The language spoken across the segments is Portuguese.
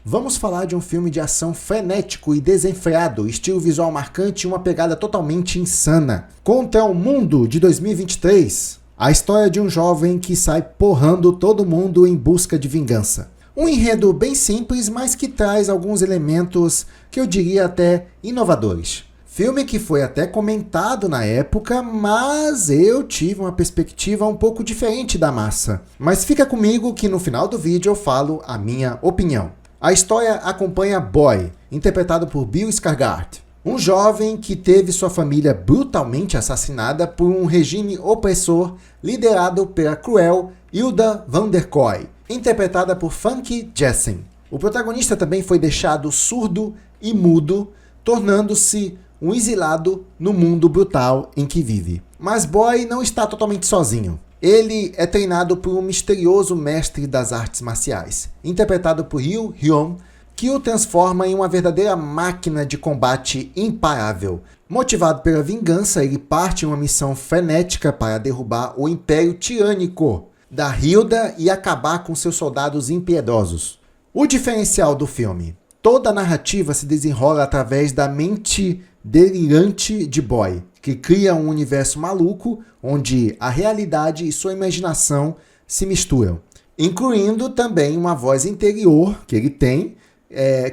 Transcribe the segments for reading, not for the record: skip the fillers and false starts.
Vamos falar de um filme de ação frenético e desenfreado, estilo visual marcante e uma pegada totalmente insana. Contra o Mundo, de 2023. A história de um jovem que sai porrando todo mundo em busca de vingança. Um enredo bem simples, mas que traz alguns elementos que eu diria até inovadores. Filme que foi até comentado na época, mas eu tive uma perspectiva um pouco diferente da massa. Mas fica comigo que no final do vídeo eu falo a minha opinião. A história acompanha Boy, interpretado por Bill Skarsgård, um jovem que teve sua família brutalmente assassinada por um regime opressor liderado pela cruel Hilda van der Kooi, interpretada por Famke Janssen. O protagonista também foi deixado surdo e mudo, tornando-se um exilado no mundo brutal em que vive. Mas Boy não está totalmente sozinho. Ele é treinado por um misterioso mestre das artes marciais, interpretado por Ryu Hyun, que o transforma em uma verdadeira máquina de combate imparável. Motivado pela vingança, ele parte em uma missão frenética para derrubar o Império Tirânico da Hilda e acabar com seus soldados impiedosos. O diferencial do filme: toda a narrativa se desenrola através da mente delirante de Boy, que cria um universo maluco onde a realidade e sua imaginação se misturam, incluindo também uma voz interior que ele tem,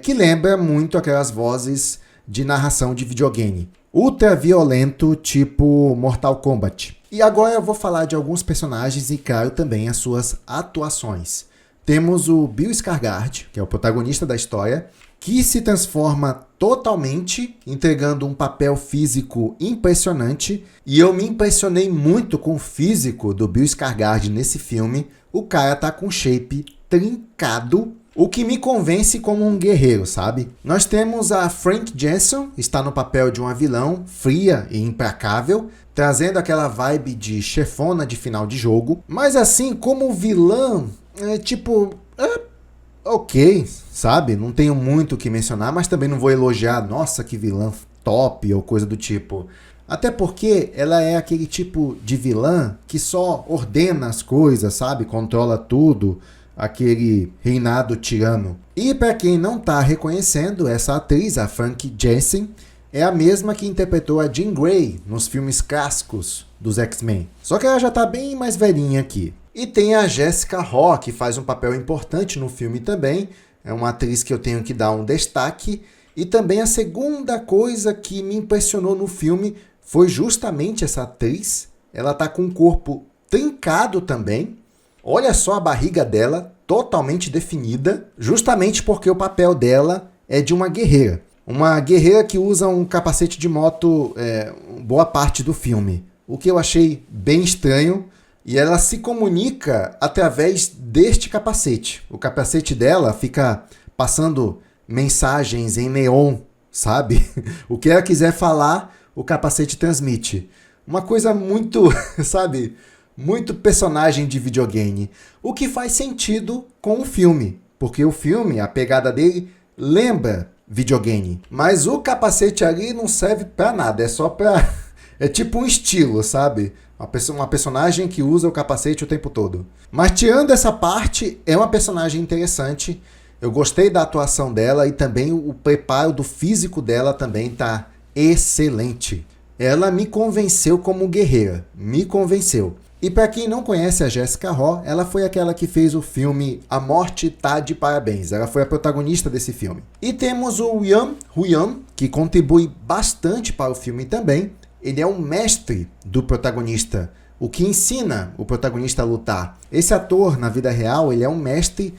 que lembra muito aquelas vozes de narração de videogame. Ultra violento, tipo Mortal Kombat. E agora eu vou falar de alguns personagens e, claro, também as suas atuações. Temos o Bill Skarsgård, que é o protagonista da história, que se transforma totalmente, entregando um papel físico impressionante. E eu me impressionei muito com o físico do Bill Skarsgård nesse filme. O cara tá com shape trincado, o que me convence como um guerreiro, sabe? Nós temos a Famke Janssen, está no papel de uma vilã fria e implacável, trazendo aquela vibe de chefona de final de jogo. Mas assim, como vilã, ok, sabe? Não tenho muito o que mencionar, mas também não vou elogiar, nossa, que vilã top ou coisa do tipo. Até porque ela é aquele tipo de vilã que só ordena as coisas, sabe? Controla tudo, aquele reinado tirano. E para quem não tá reconhecendo, essa atriz, a Famke Janssen, é a mesma que interpretou a Jean Grey nos filmes clássicos dos X-Men. Só que ela já tá bem mais velhinha aqui. E tem a Jessica Rae, que faz um papel importante no filme também. É uma atriz que eu tenho que dar um destaque. E também a segunda coisa que me impressionou no filme foi justamente essa atriz. Ela tá com um corpo trincado também. Olha só a barriga dela, totalmente definida, justamente porque o papel dela é de uma guerreira. Uma guerreira que usa um capacete de moto boa parte do filme. O que eu achei bem estranho. E ela se comunica através deste capacete. O capacete dela fica passando mensagens em neon, sabe? O que ela quiser falar, o capacete transmite. Uma coisa muito, sabe? Muito personagem de videogame. O que faz sentido com o filme. Porque o filme, a pegada dele, lembra videogame. Mas o capacete ali não serve pra nada. É só pra... É tipo um estilo, sabe? Uma personagem que usa o capacete o tempo todo. Mas tirando essa parte, é uma personagem interessante. Eu gostei da atuação dela e também o preparo do físico dela também tá excelente. Ela me convenceu como guerreira. Me convenceu. E para quem não conhece a Jessica Rae, ela foi aquela que fez o filme A Morte Tá de Parabéns. Ela foi a protagonista desse filme. E temos o Ryu Hyun, que contribui bastante para o filme também. Ele é um mestre do protagonista, o que ensina o protagonista a lutar. Esse ator, na vida real, ele é um mestre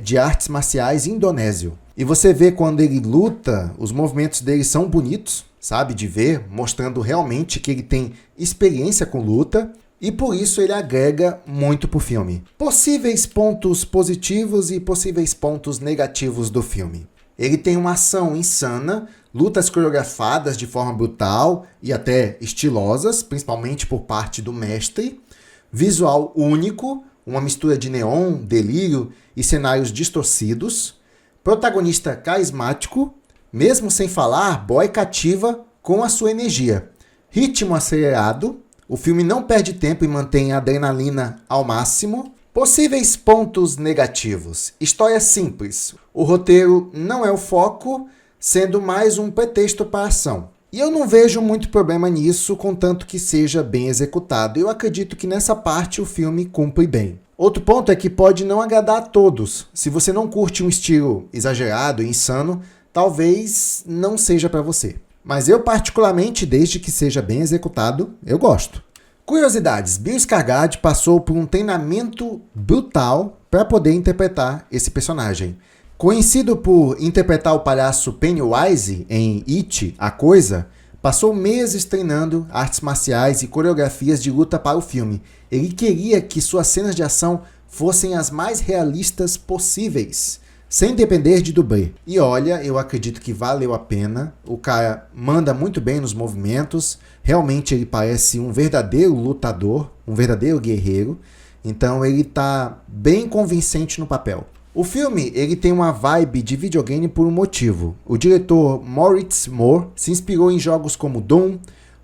de artes marciais indonésio. E você vê quando ele luta, os movimentos dele são bonitos, sabe, de ver, mostrando realmente que ele tem experiência com luta. E por isso ele agrega muito pro filme. Possíveis pontos positivos e possíveis pontos negativos do filme. Ele tem uma ação insana, lutas coreografadas de forma brutal e até estilosas, principalmente por parte do mestre. Visual único, uma mistura de neon, delírio e cenários distorcidos. Protagonista carismático, mesmo sem falar, Boy cativa com a sua energia. Ritmo acelerado, o filme não perde tempo e mantém a adrenalina ao máximo. Possíveis pontos negativos. História simples. O roteiro não é o foco, sendo mais um pretexto para a ação. E eu não vejo muito problema nisso, contanto que seja bem executado. Eu acredito que nessa parte o filme cumpre bem. Outro ponto é que pode não agradar a todos. Se você não curte um estilo exagerado e insano, talvez não seja para você. Mas eu particularmente, desde que seja bem executado, eu gosto. Curiosidades. Bill Skarsgård passou por um treinamento brutal para poder interpretar esse personagem. Conhecido por interpretar o palhaço Pennywise em It, A Coisa, passou meses treinando artes marciais e coreografias de luta para o filme. Ele queria que suas cenas de ação fossem as mais realistas possíveis, sem depender de dublê. E olha, eu acredito que valeu a pena. O cara manda muito bem nos movimentos. Realmente ele parece um verdadeiro lutador, um verdadeiro guerreiro. Então ele tá bem convincente no papel. O filme ele tem uma vibe de videogame por um motivo. O diretor Moritz Moore se inspirou em jogos como Doom,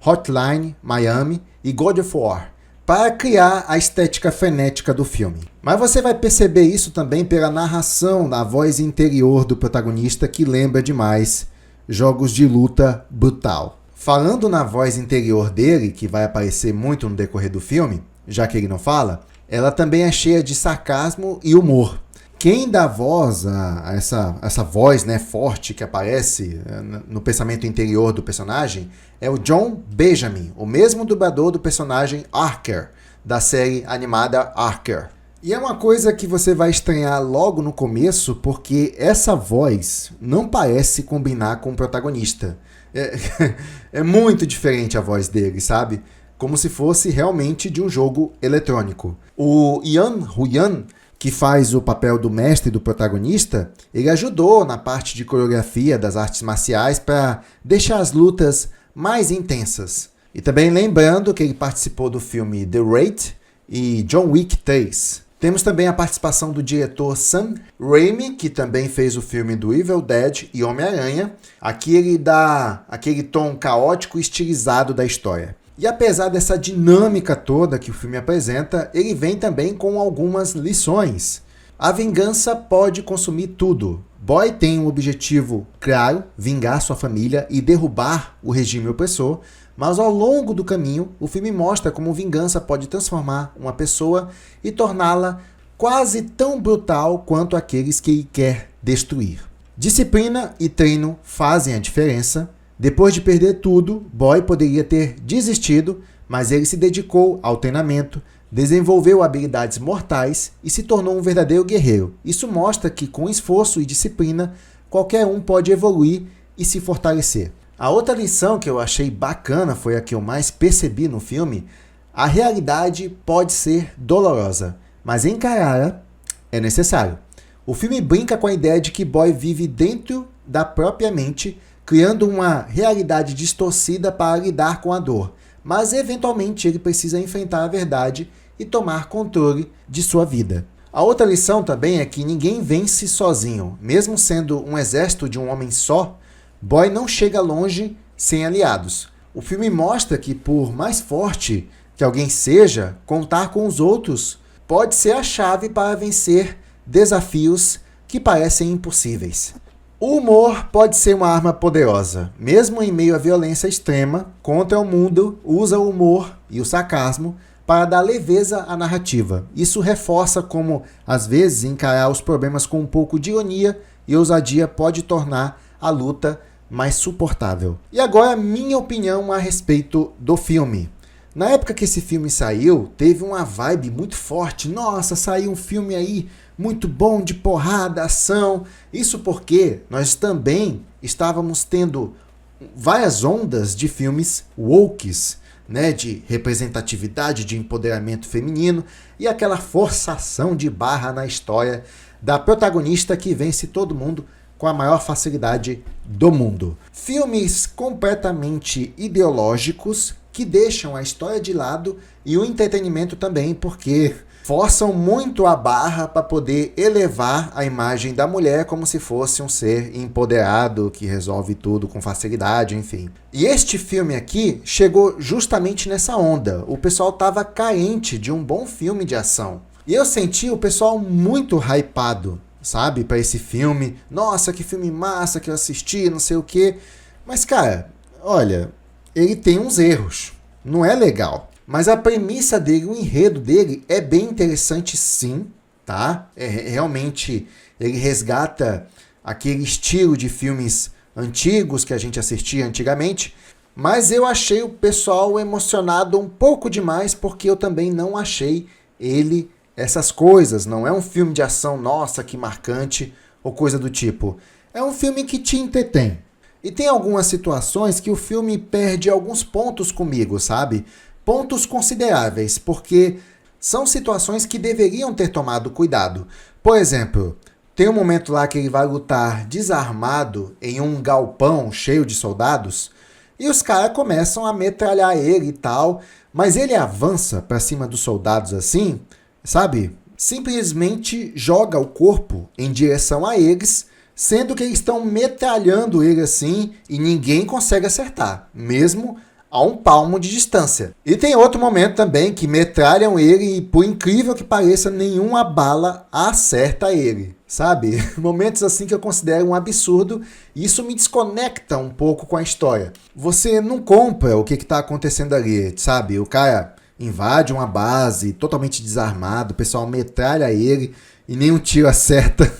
Hotline Miami e God of War para criar a estética frenética do filme. Mas você vai perceber isso também pela narração da voz interior do protagonista, que lembra demais jogos de luta brutal. Falando na voz interior dele, que vai aparecer muito no decorrer do filme, já que ele não fala, ela também é cheia de sarcasmo e humor. Quem dá voz a essa voz, né, forte que aparece no pensamento interior do personagem é o John Benjamin, o mesmo dublador do personagem Archer, da série animada Archer. E é uma coisa que você vai estranhar logo no começo, porque essa voz não parece combinar com o protagonista. É muito diferente a voz dele, sabe? Como se fosse realmente de um jogo eletrônico. O Ian Huyan, que faz o papel do mestre do protagonista, ele ajudou na parte de coreografia das artes marciais para deixar as lutas mais intensas. E também lembrando que ele participou do filme The Raid e John Wick 3. Temos também a participação do diretor Sam Raimi, que também fez o filme do Evil Dead e Homem-Aranha. Aqui ele dá aquele tom caótico e estilizado da história. E apesar dessa dinâmica toda que o filme apresenta, ele vem também com algumas lições. A vingança pode consumir tudo. Boy tem um objetivo claro, vingar sua família e derrubar o regime opressor, mas ao longo do caminho, o filme mostra como vingança pode transformar uma pessoa e torná-la quase tão brutal quanto aqueles que ele quer destruir. Disciplina e treino fazem a diferença. Depois de perder tudo, Boy poderia ter desistido, mas ele se dedicou ao treinamento, desenvolveu habilidades mortais e se tornou um verdadeiro guerreiro. Isso mostra que com esforço e disciplina, qualquer um pode evoluir e se fortalecer. A outra lição que eu achei bacana foi a que eu mais percebi no filme. A realidade pode ser dolorosa, mas encará-la é necessário. O filme brinca com a ideia de que Boy vive dentro da própria mente, criando uma realidade distorcida para lidar com a dor, mas eventualmente ele precisa enfrentar a verdade e tomar controle de sua vida. A outra lição também é que ninguém vence sozinho. Mesmo sendo um exército de um homem só, Boy não chega longe sem aliados. O filme mostra que, por mais forte que alguém seja, contar com os outros pode ser a chave para vencer desafios que parecem impossíveis. O humor pode ser uma arma poderosa. Mesmo em meio à violência extrema, Contra o Mundo usa o humor e o sarcasmo para dar leveza à narrativa. Isso reforça como, às vezes, encarar os problemas com um pouco de ironia e ousadia pode tornar a luta mais suportável. E agora, minha opinião a respeito do filme. Na época que esse filme saiu, teve uma vibe muito forte. Nossa, saiu um filme aí muito bom de porrada, ação. Isso porque nós também estávamos tendo várias ondas de filmes wokes, né, de representatividade, de empoderamento feminino e aquela forçação de barra na história da protagonista que vence todo mundo com a maior facilidade do mundo. Filmes completamente ideológicos que deixam a história de lado e o entretenimento também, porque forçam muito a barra para poder elevar a imagem da mulher como se fosse um ser empoderado que resolve tudo com facilidade, enfim. E este filme aqui chegou justamente nessa onda. O pessoal estava carente de um bom filme de ação. E eu senti o pessoal muito hypado, sabe, pra esse filme. Nossa, que filme massa que eu assisti, não sei o quê. Mas, cara, olha, ele tem uns erros. Não é legal. Mas a premissa dele, o enredo dele é bem interessante sim, tá? Realmente ele resgata aquele estilo de filmes antigos que a gente assistia antigamente. Mas eu achei o pessoal emocionado um pouco demais, porque eu também não achei ele essas coisas. Não é um filme de ação, nossa, que marcante, ou coisa do tipo. É um filme que te entretém. E tem algumas situações que o filme perde alguns pontos comigo, sabe? Pontos consideráveis, porque são situações que deveriam ter tomado cuidado. Por exemplo, tem um momento lá que ele vai lutar desarmado em um galpão cheio de soldados, e os caras começam a metralhar ele e tal, mas ele avança pra cima dos soldados assim, sabe? Simplesmente joga o corpo em direção a eles, sendo que eles estão metralhando ele assim e ninguém consegue acertar, mesmo a um palmo de distância. E tem outro momento também que metralham ele e, por incrível que pareça, nenhuma bala acerta ele, sabe? Momentos assim que eu considero um absurdo e isso me desconecta um pouco com a história. Você não compra o que está acontecendo ali, sabe? O cara invade uma base totalmente desarmado, o pessoal metralha ele e nenhum tiro acerta.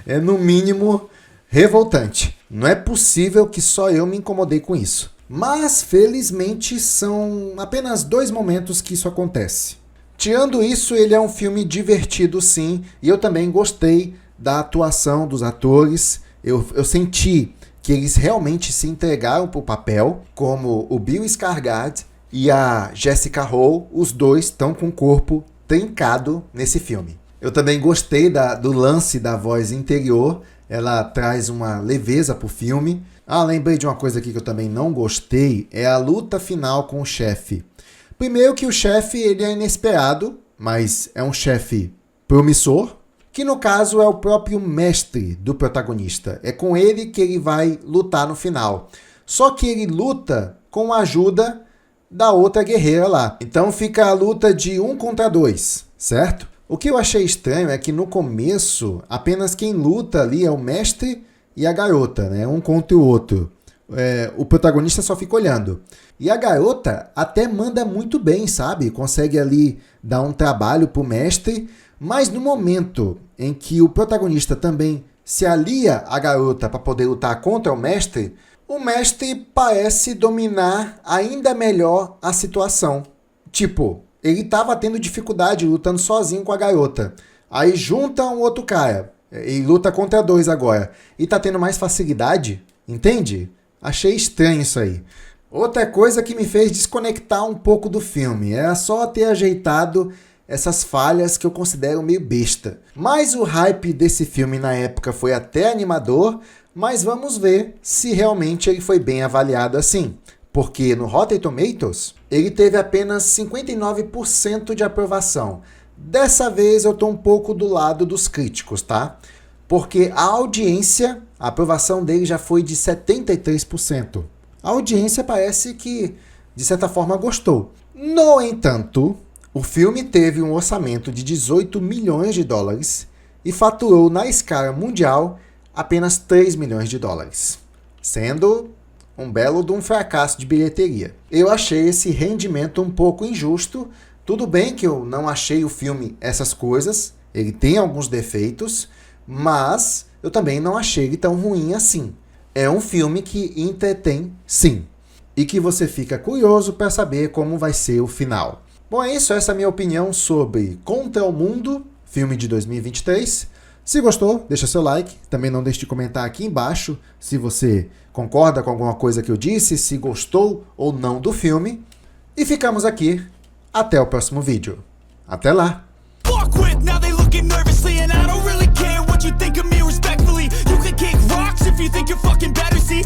É no mínimo revoltante. Não é possível que só eu me incomodei com isso. Mas, felizmente, são apenas 2 momentos que isso acontece. Tirando isso, ele é um filme divertido sim, e eu também gostei da atuação dos atores. Eu senti que eles realmente se entregaram pro papel, como o Bill Skarsgård e a Jessica Hohl, os dois estão com o corpo trincado nesse filme. Eu também gostei do lance da voz interior, ela traz uma leveza pro filme. Lembrei de uma coisa aqui que eu também não gostei, é a luta final com o chefe. Primeiro que o chefe ele é inesperado, mas é um chefe promissor, que no caso é o próprio mestre do protagonista. É com ele que ele vai lutar no final. Só que ele luta com a ajuda da outra guerreira lá. Então fica a luta de 1 contra 2, certo? O que eu achei estranho é que no começo, apenas quem luta ali é o mestre e a garota, né? Um contra o outro. O protagonista só fica olhando. E a garota até manda muito bem, sabe? Consegue ali dar um trabalho pro mestre, mas no momento em que o protagonista também se alia à garota para poder lutar contra o mestre parece dominar ainda melhor a situação. Tipo, ele estava tendo dificuldade lutando sozinho com a garota. Aí junta um outro cara e luta contra 2 agora. E tá tendo mais facilidade, entende? Achei estranho isso aí. Outra coisa que me fez desconectar um pouco do filme. Era só ter ajeitado essas falhas que eu considero meio besta. Mas o hype desse filme na época foi até animador, mas vamos ver se realmente ele foi bem avaliado assim. Porque no Rotten Tomatoes, ele teve apenas 59% de aprovação. Dessa vez eu tô um pouco do lado dos críticos, tá? Porque a audiência, a aprovação dele já foi de 73%. A audiência parece que, de certa forma, gostou. No entanto, o filme teve um orçamento de 18 milhões de dólares e faturou na escala mundial apenas 3 milhões de dólares, sendo um belo de um fracasso de bilheteria. Eu achei esse rendimento um pouco injusto. Tudo bem que eu não achei o filme essas coisas, ele tem alguns defeitos, mas eu também não achei ele tão ruim assim. É um filme que entretém, sim, e que você fica curioso para saber como vai ser o final. Bom, é isso, essa é a minha opinião sobre Contra o Mundo, filme de 2023. Se gostou, deixa seu like. Também não deixe de comentar aqui embaixo se você concorda com alguma coisa que eu disse, se gostou ou não do filme. E ficamos aqui. Até o próximo vídeo. Até lá!